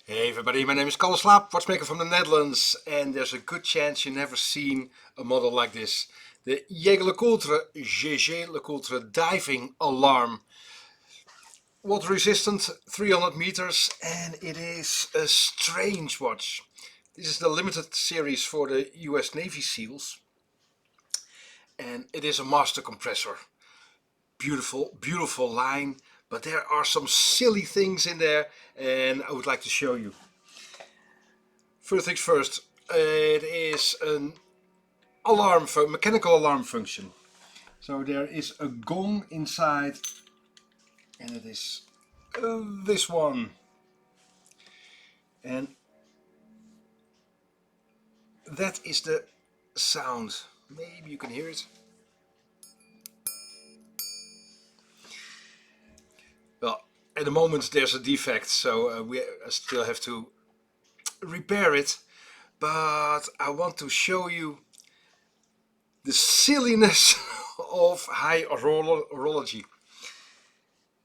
Hey everybody, my name is Kalle Slaap, watchmaker from the Netherlands, and there's a good chance you've never seen a model like this. The Jaeger LeCoultre diving alarm. Water resistant, 300 meters, and it is a strange watch. This is the limited series for the US Navy SEALs, and it is a master compressor. Beautiful, beautiful line, but there are some silly things in there, and I would like to show you. First things first, it is an alarm for mechanical alarm function. So there is a gong inside, and it is this one, and that is the sound. Maybe you can hear it. Well, at the moment there's a defect, so we still have to repair it, but I want to show you the silliness of high horology.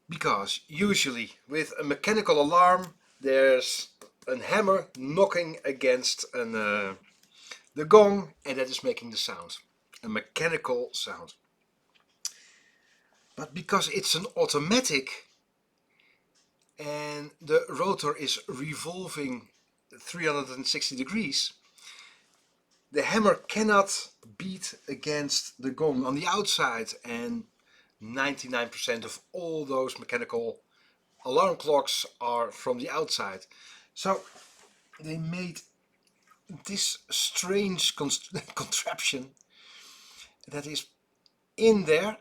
Because usually with a mechanical alarm there's a hammer knocking against the gong, and that is making the sound, a mechanical sound. But because it's an automatic and the rotor is revolving 360 degrees, the hammer cannot beat against the gong on the outside, and 99% of all those mechanical alarm clocks are from the outside. So they made this strange contraption that is in there,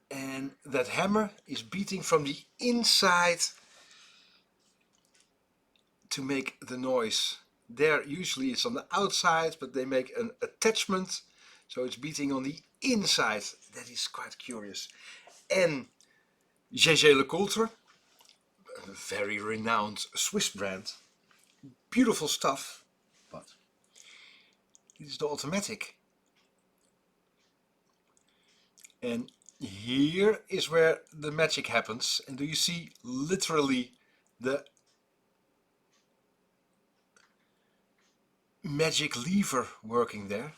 and that hammer is beating from the inside to make the noise. There usually it's on the outside, but they make an attachment so it's beating on the inside. That is quite curious. And Jaeger LeCoultre, a very renowned Swiss brand, beautiful stuff, but this is the automatic. And here is where the magic happens. And do you see literally the magic lever working there?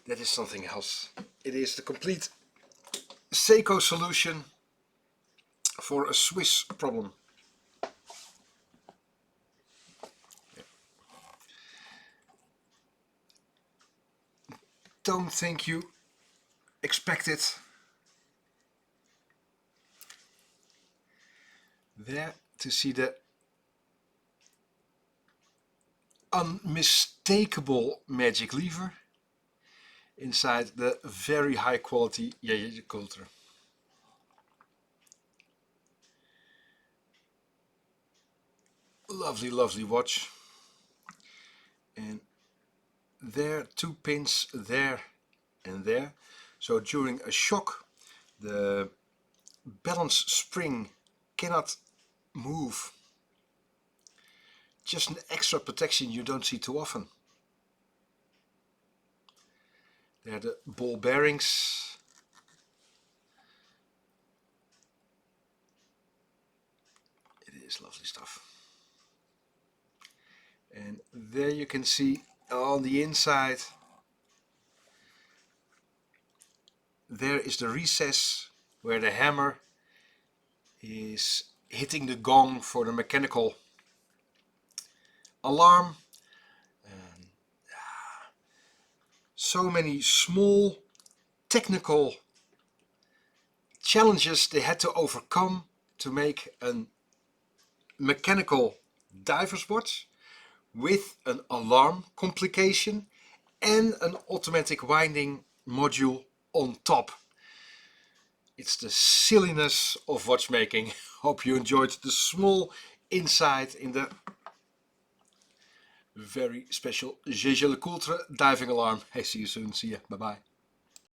That is something else. It is the complete Seiko solution for a Swiss problem. Don't think you expect it. There to see the unmistakable magic lever inside the very high quality LeCoultre. Lovely, lovely watch. And there, 2 pins there and there. So during a shock, the balance spring cannot move. Just an extra protection you don't see too often. There are the ball bearings. It is lovely stuff. And there you can see on the inside, there is the recess where the hammer is hitting the gong for the mechanical alarm. And so many small technical challenges they had to overcome to make a mechanical diver's watch with an alarm complication and an automatic winding module on top. It's the silliness of watchmaking. Hope you enjoyed the small insight in the very special Jaeger LeCoultre diving alarm. Hey, see you soon. See ya. Bye bye.